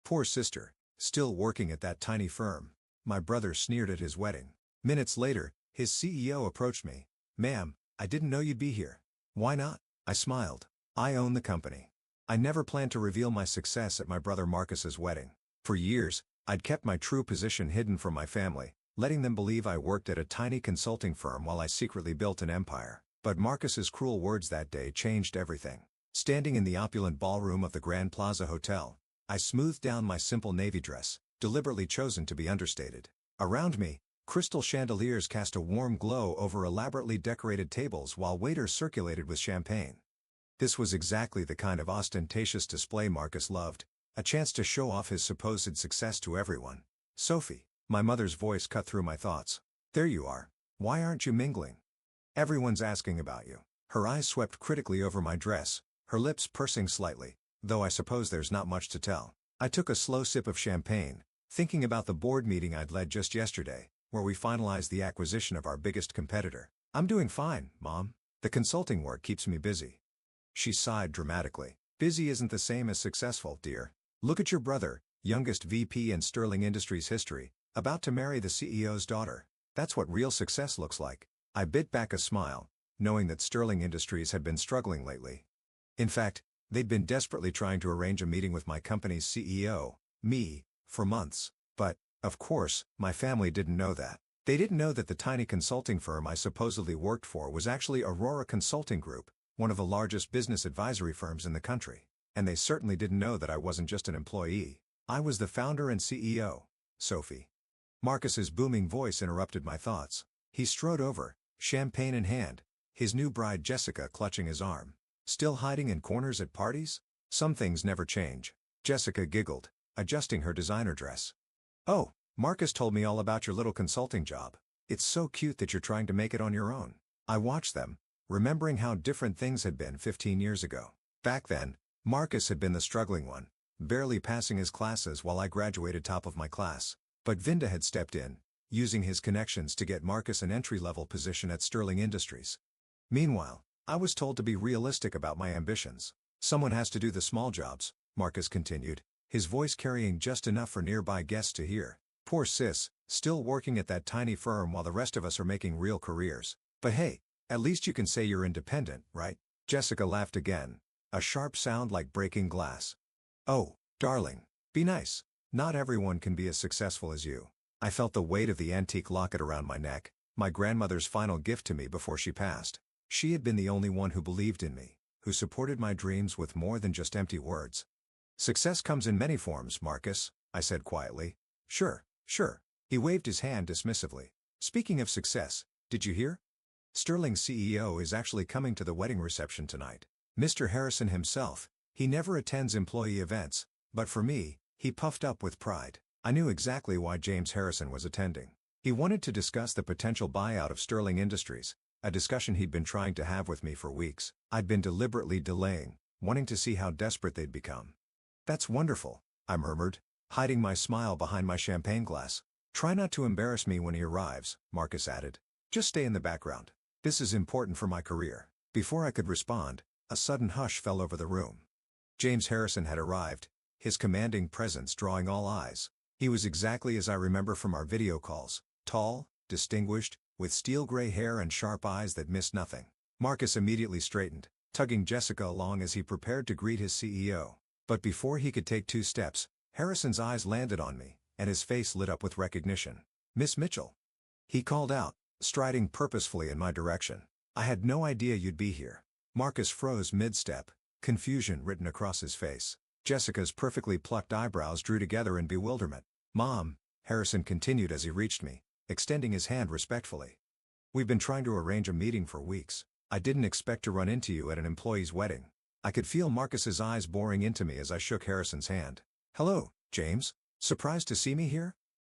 Poor sister, still working at that tiny firm. My brother sneered at his wedding. Minutes later, his CEO approached me. "Ma'am, I didn't know you'd be here." "Why not?" I smiled. "I own the company." I never planned to reveal my success at my brother Marcus's wedding. For years, I'd kept my true position hidden from my family, letting them believe I worked at a tiny consulting firm while I secretly built an empire. But Marcus's cruel words that day changed everything. Standing in the opulent ballroom of the Grand Plaza Hotel, I smoothed down my simple navy dress, deliberately chosen to be understated. Around me, crystal chandeliers cast a warm glow over elaborately decorated tables while waiters circulated with champagne. This was exactly the kind of ostentatious display Marcus loved, a chance to show off his supposed success to everyone. "Sophie," my mother's voice cut through my thoughts. "There you are. Why aren't you mingling? Everyone's asking about you." Her eyes swept critically over my dress, her lips pursing slightly, though I suppose there's not much to tell. I took a slow sip of champagne, thinking about the board meeting I'd led just yesterday, where we finalized the acquisition of our biggest competitor. "I'm doing fine, Mom. The consulting work keeps me busy." She sighed dramatically. "Busy isn't the same as successful, dear. Look at your brother, youngest VP in Sterling Industries history, about to marry the CEO's daughter. That's what real success looks like." I bit back a smile, knowing that Sterling Industries had been struggling lately. In fact, they'd been desperately trying to arrange a meeting with my company's CEO, me, for months. But, of course, my family didn't know that. They didn't know that the tiny consulting firm I supposedly worked for was actually Aurora Consulting Group, one of the largest business advisory firms in the country. And they certainly didn't know that I wasn't just an employee. I was the founder and CEO. "Sophie." Marcus's booming voice interrupted my thoughts. He strode over, champagne in hand, his new bride Jessica clutching his arm. "Still hiding in corners at parties? Some things never change." Jessica giggled, adjusting her designer dress. "Oh, Marcus told me all about your little consulting job. It's so cute that you're trying to make it on your own." I watched them, remembering how different things had been 15 years ago. Back then, Marcus had been the struggling one, barely passing his classes while I graduated top of my class. But Vinda had stepped in, using his connections to get Marcus an entry-level position at Sterling Industries. Meanwhile, I was told to be realistic about my ambitions. "Someone has to do the small jobs," Marcus continued, his voice carrying just enough for nearby guests to hear. "Poor sis, still working at that tiny firm while the rest of us are making real careers. But hey, at least you can say you're independent, right?" Jessica laughed again, a sharp sound like breaking glass. "Oh, darling, be nice. Not everyone can be as successful as you." I felt the weight of the antique locket around my neck, my grandmother's final gift to me before she passed. She had been the only one who believed in me, who supported my dreams with more than just empty words. "Success comes in many forms, Marcus," I said quietly. Sure. He waved his hand dismissively. "Speaking of success, did you hear? Sterling's CEO is actually coming to the wedding reception tonight. Mr. Harrison himself. He never attends employee events, but for me, he puffed up with pride. I knew exactly why James Harrison was attending. He wanted to discuss the potential buyout of Sterling Industries, a discussion he'd been trying to have with me for weeks. I'd been deliberately delaying, wanting to see how desperate they'd become. "That's wonderful," I murmured, hiding my smile behind my champagne glass. "Try not to embarrass me when he arrives," Marcus added. "Just stay in the background. This is important for my career." Before I could respond, a sudden hush fell over the room. James Harrison had arrived, his commanding presence drawing all eyes. He was exactly as I remember from our video calls, tall, distinguished, with steel-gray hair and sharp eyes that missed nothing. Marcus immediately straightened, tugging Jessica along as he prepared to greet his CEO. But before he could take 2 steps, Harrison's eyes landed on me, and his face lit up with recognition. "Miss Mitchell," he called out, striding purposefully in my direction. "I had no idea you'd be here." Marcus froze mid-step, confusion written across his face. Jessica's perfectly plucked eyebrows drew together in bewilderment. "Mom," Harrison continued as he reached me, extending his hand respectfully. "We've been trying to arrange a meeting for weeks. I didn't expect to run into you at an employee's wedding." I could feel Marcus's eyes boring into me as I shook Harrison's hand. "Hello, James. Surprised to see me here?"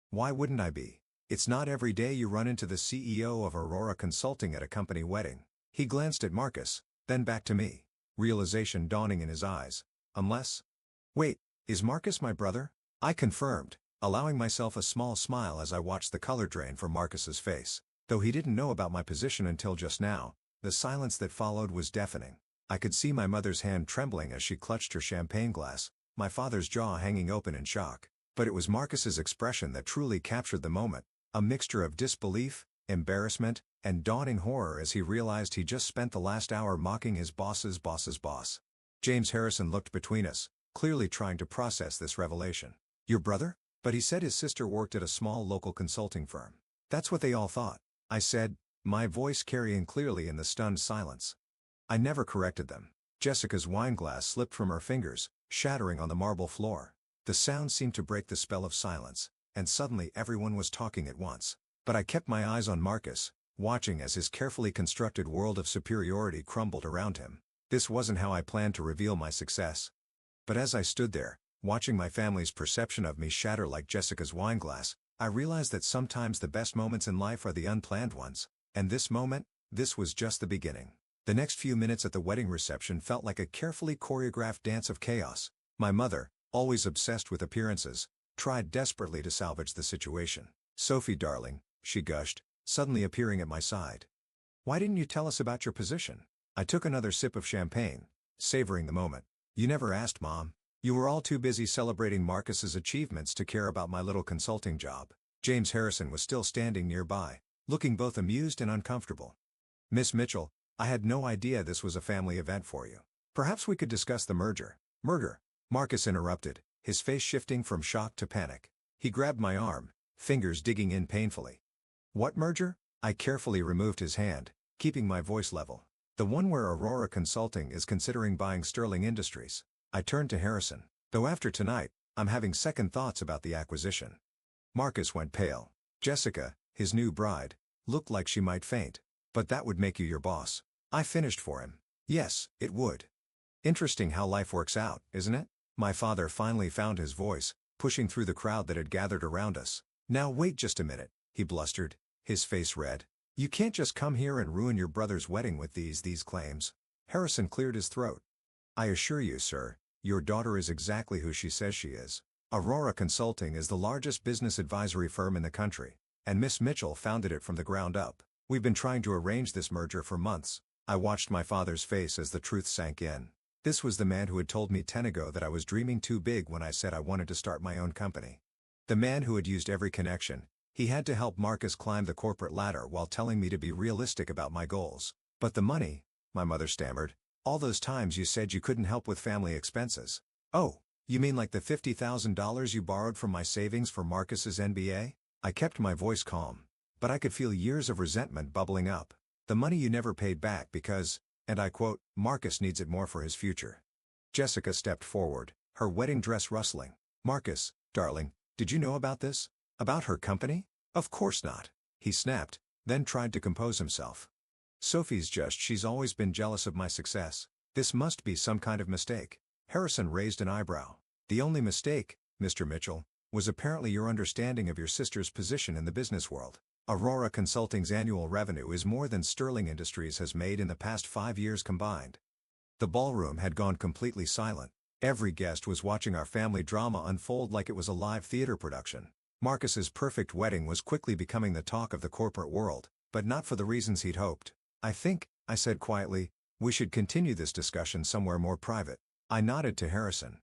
"Why wouldn't I be? It's not every day you run into the CEO of Aurora Consulting at a company wedding." He glanced at Marcus, then back to me, realization dawning in his eyes. "Unless... Wait, is Marcus my brother?" I confirmed, allowing myself a small smile as I watched the color drain from Marcus's face. Though he didn't know about my position until just now, the silence that followed was deafening. I could see my mother's hand trembling as she clutched her champagne glass, my father's jaw hanging open in shock. But it was Marcus's expression that truly captured the moment, a mixture of disbelief, embarrassment, and dawning horror as he realized he just spent the last hour mocking his boss's boss's boss. James Harrison looked between us, clearly trying to process this revelation. Your brother? But he said his sister worked at a small local consulting firm. That's what they all thought, I said, my voice carrying clearly in the stunned silence. I never corrected them. Jessica's wineglass slipped from her fingers, shattering on the marble floor. The sound seemed to break the spell of silence, and suddenly everyone was talking at once. But I kept my eyes on Marcus, watching as his carefully constructed world of superiority crumbled around him. This wasn't how I planned to reveal my success. But as I stood there, watching my family's perception of me shatter like Jessica's wineglass, I realized that sometimes the best moments in life are the unplanned ones. And this moment, this was just the beginning. The next few minutes at the wedding reception felt like a carefully choreographed dance of chaos. My mother, always obsessed with appearances, tried desperately to salvage the situation. Sophie darling, she gushed, suddenly appearing at my side. Why didn't you tell us about your position? I took another sip of champagne, savoring the moment. You never asked, Mom. You were all too busy celebrating Marcus's achievements to care about my little consulting job. James Harrison was still standing nearby, looking both amused and uncomfortable. Miss Mitchell, I had no idea this was a family event for you. Perhaps we could discuss the merger. Murder, Marcus interrupted, his face shifting from shock to panic. He grabbed my arm, fingers digging in painfully. What merger? I carefully removed his hand, keeping my voice level. The one where Aurora Consulting is considering buying Sterling Industries. I turned to Harrison. Though after tonight, I'm having second thoughts about the acquisition. Marcus went pale. Jessica, his new bride, looked like she might faint. But that would make you your boss. I finished for him. Yes, it would. Interesting how life works out, isn't it? My father finally found his voice, pushing through the crowd that had gathered around us. Now wait just a minute, he blustered, his face red. You can't just come here and ruin your brother's wedding with these claims. Harrison cleared his throat. I assure you, sir, your daughter is exactly who she says she is. Aurora Consulting is the largest business advisory firm in the country, and Miss Mitchell founded it from the ground up. We've been trying to arrange this merger for months. I watched my father's face as the truth sank in. This was the man who had told me 10 ago that I was dreaming too big when I said I wanted to start my own company. The man who had used every connection he had to help Marcus climb the corporate ladder while telling me to be realistic about my goals. But the money, my mother stammered. All those times you said you couldn't help with family expenses. Oh, you mean like the $50,000 you borrowed from my savings for Marcus's MBA? I kept my voice calm, but I could feel years of resentment bubbling up. The money you never paid back because, and I quote, Marcus needs it more for his future. Jessica stepped forward, her wedding dress rustling. Marcus, darling, did you know about this? About her company? Of course not. He snapped, then tried to compose himself. Sophie's just she's always been jealous of my success. This must be some kind of mistake. Harrison raised an eyebrow. The only mistake, Mr. Mitchell, was apparently your understanding of your sister's position in the business world. Aurora Consulting's annual revenue is more than Sterling Industries has made in the past 5 years combined. The ballroom had gone completely silent. Every guest was watching our family drama unfold like it was a live theater production. Marcus's perfect wedding was quickly becoming the talk of the corporate world, but not for the reasons he'd hoped. I think, I said quietly, we should continue this discussion somewhere more private. I nodded to Harrison.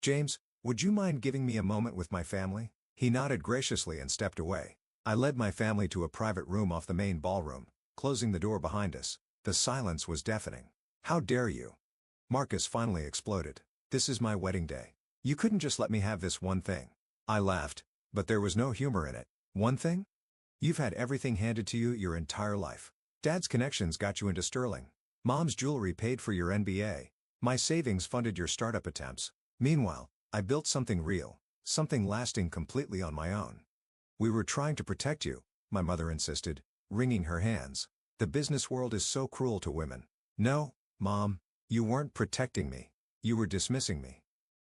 James, would you mind giving me a moment with my family? He nodded graciously and stepped away. I led my family to a private room off the main ballroom, closing the door behind us. The silence was deafening. How dare you? Marcus finally exploded. This is my wedding day. You couldn't just let me have this one thing. I laughed, but there was no humor in it. One thing? You've had everything handed to you your entire life. Dad's connections got you into Sterling. Mom's jewelry paid for your MBA. My savings funded your startup attempts. Meanwhile, I built something real, something lasting completely on my own. We were trying to protect you, my mother insisted, wringing her hands. The business world is so cruel to women. No, Mom, you weren't protecting me. You were dismissing me.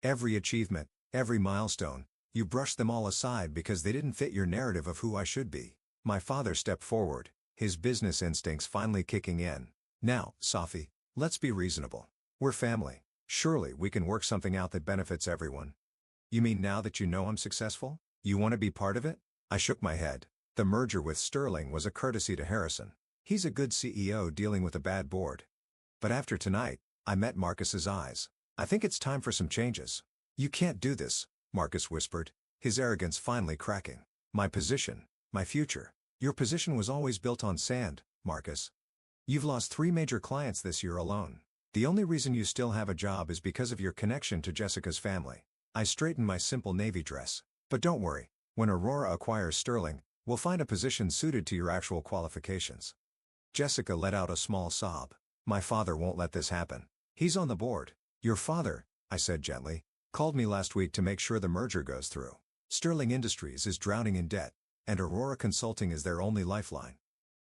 Every achievement, every milestone, you brushed them all aside because they didn't fit your narrative of who I should be. My father stepped forward, his business instincts finally kicking in. Now, Sophie, let's be reasonable. We're family. Surely we can work something out that benefits everyone. You mean now that you know I'm successful, you want to be part of it? I shook my head. The merger with Sterling was a courtesy to Harrison. He's a good CEO dealing with a bad board. But after tonight, I met Marcus's eyes. I think it's time for some changes. You can't do this, Marcus whispered, his arrogance finally cracking. My position, my future. Your position was always built on sand, Marcus. You've lost 3 major clients this year alone. The only reason you still have a job is because of your connection to Jessica's family. I straightened my simple navy dress. But don't worry, when Aurora acquires Sterling, we'll find a position suited to your actual qualifications. Jessica let out a small sob. My father won't let this happen. He's on the board. Your father, I said gently, called me last week to make sure the merger goes through. Sterling Industries is drowning in debt, and Aurora Consulting is their only lifeline.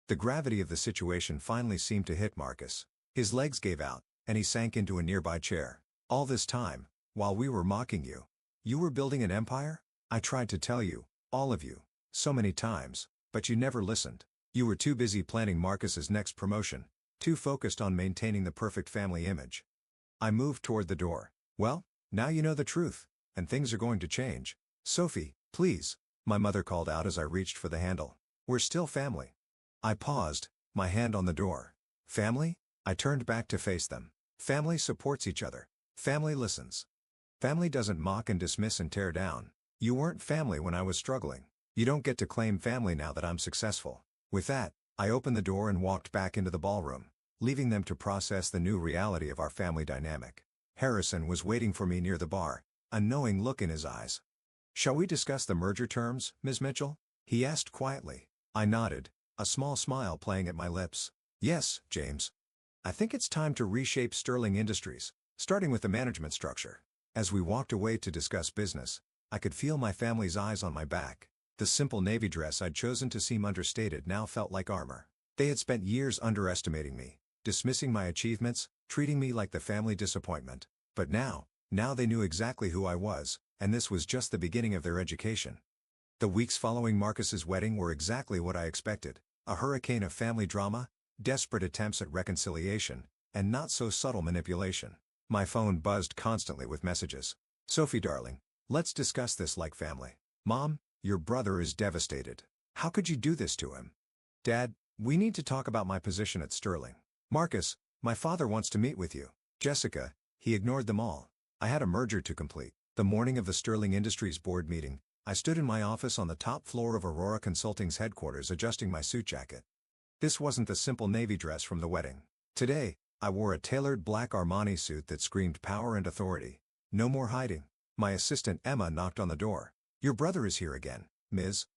The gravity of the situation finally seemed to hit Marcus. His legs gave out, and he sank into a nearby chair. All this time, while we were mocking you, you were building an empire? I tried to tell you, all of you, so many times, but you never listened. You were too busy planning Marcus's next promotion, too focused on maintaining the perfect family image. I moved toward the door. Well, now you know the truth, and things are going to change. Sophie, please, my mother called out as I reached for the handle. We're still family. I paused, my hand on the door. Family? I turned back to face them. Family supports each other. Family listens. Family doesn't mock and dismiss and tear down. You weren't family when I was struggling. You don't get to claim family now that I'm successful. With that, I opened the door and walked back into the ballroom, leaving them to process the new reality of our family dynamic. Harrison was waiting for me near the bar, a knowing look in his eyes. Shall we discuss the merger terms, Ms. Mitchell? He asked quietly. I nodded, a small smile playing at my lips. Yes, James. I think it's time to reshape Sterling Industries, starting with the management structure. As we walked away to discuss business, I could feel my family's eyes on my back. The simple navy dress I'd chosen to seem understated now felt like armor. They had spent years underestimating me, dismissing my achievements, treating me like the family disappointment. But now they knew exactly who I was, and this was just the beginning of their education. The weeks following Marcus's wedding were exactly what I expected, a hurricane of family drama, desperate attempts at reconciliation, and not so subtle manipulation. My phone buzzed constantly with messages. Sophie darling, let's discuss this like family. Mom, your brother is devastated. How could you do this to him? Dad, we need to talk about my position at Sterling. Marcus, my father wants to meet with you. Jessica, he ignored them all. I had a merger to complete. The morning of the Sterling Industries board meeting, I stood in my office on the top floor of Aurora Consulting's headquarters adjusting my suit jacket. This wasn't the simple navy dress from the wedding. Today, I wore a tailored black Armani suit that screamed power and authority. No more hiding. My assistant Emma knocked on the door. Your brother is here again, Ms.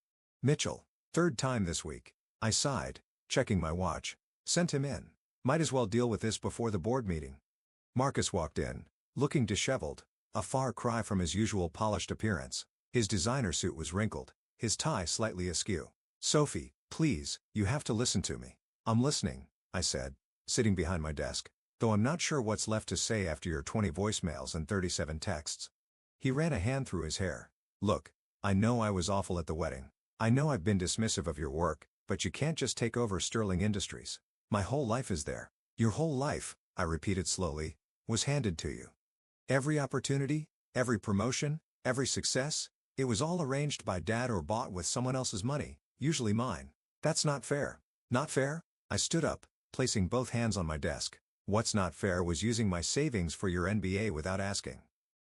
Mitchell. 3rd time this week. I sighed, checking my watch. Sent him in. Might as well deal with this before the board meeting. Marcus walked in, looking disheveled, a far cry from his usual polished appearance. His designer suit was wrinkled, his tie slightly askew. Sophie, please, you have to listen to me. I'm listening, I said, sitting behind my desk, though I'm not sure what's left to say after your 20 voicemails and 37 texts. He ran a hand through his hair. Look, I know I was awful at the wedding. I know I've been dismissive of your work, but you can't just take over Sterling Industries. My whole life is there. Your whole life, I repeated slowly, was handed to you. Every opportunity, every promotion, every success, it was all arranged by Dad or bought with someone else's money, usually mine. That's not fair. Not fair? I stood up, placing both hands on my desk. What's not fair was using my savings for your MBA without asking.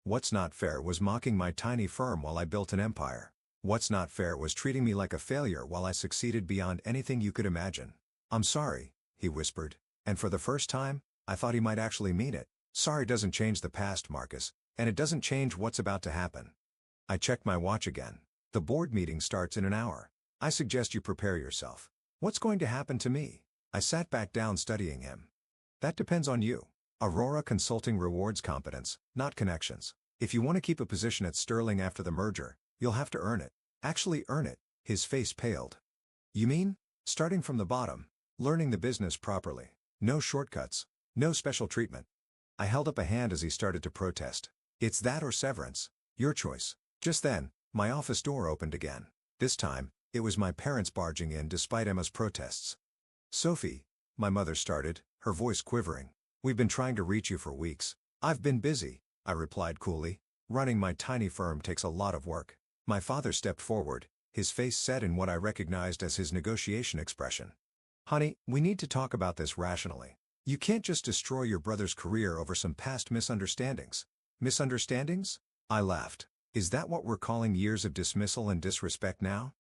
What's not fair was mocking my tiny firm while I built an empire. What's not fair was treating me like a failure while I succeeded beyond anything you could imagine. I'm sorry, he whispered, and for the first time, I thought he might actually mean it. Sorry doesn't change the past, Marcus, and it doesn't change what's about to happen. I checked my watch again. The board meeting starts in an hour. I suggest you prepare yourself. What's going to happen to me? I sat back down studying him. That depends on you. Aurora Consulting rewards competence, not connections. If you want to keep a position at Sterling after the merger, you'll have to earn it. Actually earn it. His face paled. You mean? Starting from the bottom, learning the business properly. No shortcuts. No special treatment. I held up a hand as he started to protest. It's that or severance. Your choice. Just then, my office door opened again. This time, it was my parents barging in despite Emma's protests. Sophie, my mother started, her voice quivering. We've been trying to reach you for weeks. I've been busy, I replied coolly. Running my tiny firm takes a lot of work. My father stepped forward, his face set in what I recognized as his negotiation expression. Honey, we need to talk about this rationally. You can't just destroy your brother's career over some past misunderstandings. Misunderstandings? I laughed. Is that what we're calling years of dismissal and disrespect now?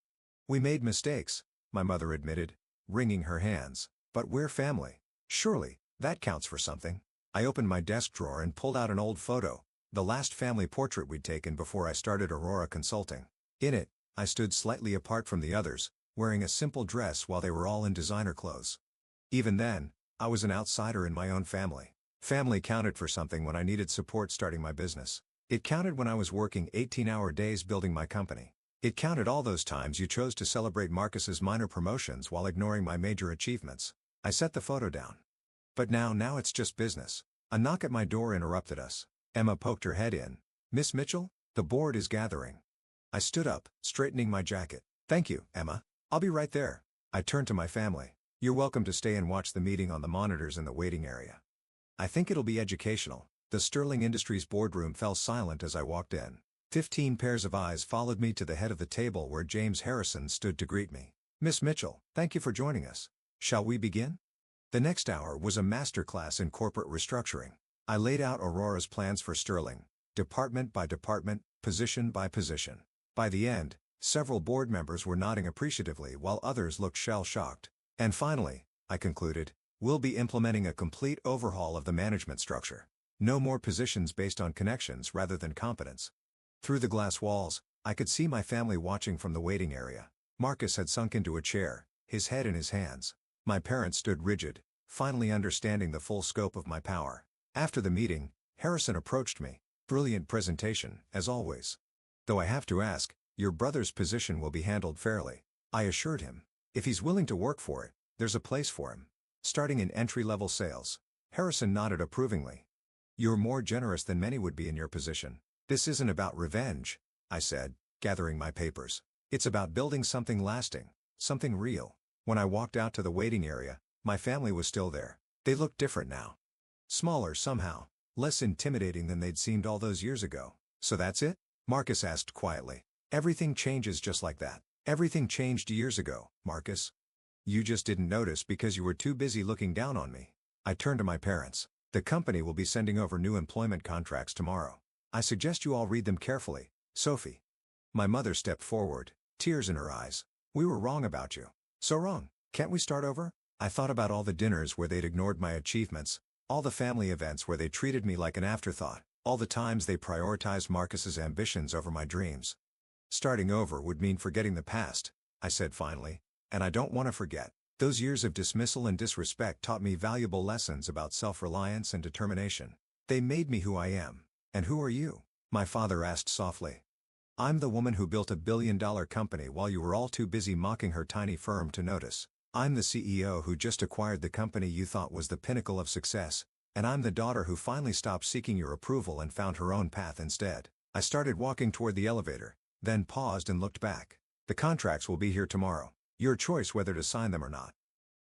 We made mistakes, my mother admitted, wringing her hands. But we're family. Surely, that counts for something. I opened my desk drawer and pulled out an old photo, the last family portrait we'd taken before I started Aurora Consulting. In it, I stood slightly apart from the others, wearing a simple dress while they were all in designer clothes. Even then, I was an outsider in my own family. Family counted for something when I needed support starting my business. It counted when I was working 18-hour days building my company. It counted all those times you chose to celebrate Marcus's minor promotions while ignoring my major achievements. I set the photo down. But now it's just business. A knock at my door interrupted us. Emma poked her head in. Miss Mitchell, the board is gathering. I stood up, straightening my jacket. Thank you, Emma. I'll be right there. I turned to my family. You're welcome to stay and watch the meeting on the monitors in the waiting area. I think it'll be educational. The Sterling Industries boardroom fell silent as I walked in. 15 pairs of eyes followed me to the head of the table where James Harrison stood to greet me. Miss Mitchell, thank you for joining us. Shall we begin? The next hour was a masterclass in corporate restructuring. I laid out Aurora's plans for Sterling, department by department, position by position. By the end, several board members were nodding appreciatively while others looked shell-shocked. And finally, I concluded, we'll be implementing a complete overhaul of the management structure. No more positions based on connections rather than competence. Through the glass walls, I could see my family watching from the waiting area. Marcus had sunk into a chair, his head in his hands. My parents stood rigid, finally understanding the full scope of my power. After the meeting, Harrison approached me. Brilliant presentation, as always. Though I have to ask, your brother's position will be handled fairly. I assured him. If he's willing to work for it, there's a place for him. Starting in entry-level sales. Harrison nodded approvingly. You're more generous than many would be in your position. This isn't about revenge, I said, gathering my papers. It's about building something lasting, something real. When I walked out to the waiting area, my family was still there. They looked different now. Smaller somehow, less intimidating than they'd seemed all those years ago. So that's it? Marcus asked quietly. Everything changes just like that. Everything changed years ago, Marcus. You just didn't notice because you were too busy looking down on me. I turned to my parents. The company will be sending over new employment contracts tomorrow. I suggest you all read them carefully, Sophie. My mother stepped forward, tears in her eyes. We were wrong about you. So wrong. Can't we start over? I thought about all the dinners where they'd ignored my achievements, all the family events where they treated me like an afterthought, all the times they prioritized Marcus's ambitions over my dreams. Starting over would mean forgetting the past, I said finally, and I don't want to forget. Those years of dismissal and disrespect taught me valuable lessons about self-reliance and determination. They made me who I am. And who are you? My father asked softly. I'm the woman who built a billion-dollar company while you were all too busy mocking her tiny firm to notice. I'm the CEO who just acquired the company you thought was the pinnacle of success, and I'm the daughter who finally stopped seeking your approval and found her own path instead. I started walking toward the elevator, then paused and looked back. The contracts will be here tomorrow. Your choice whether to sign them or not.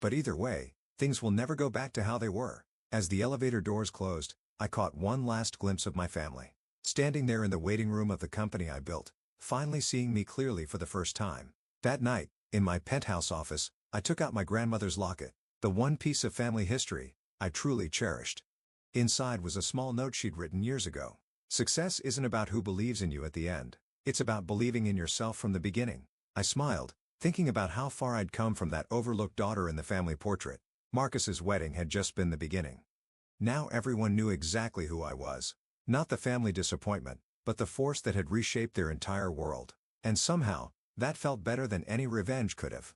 But either way, things will never go back to how they were. As the elevator doors closed, I caught one last glimpse of my family. Standing there in the waiting room of the company I built, finally seeing me clearly for the first time. That night, in my penthouse office, I took out my grandmother's locket, the one piece of family history I truly cherished. Inside was a small note she'd written years ago. Success isn't about who believes in you at the end. It's about believing in yourself from the beginning. I smiled, thinking about how far I'd come from that overlooked daughter in the family portrait. Marcus's wedding had just been the beginning. Now everyone knew exactly who I was. Not the family disappointment, but the force that had reshaped their entire world. And somehow, that felt better than any revenge could have.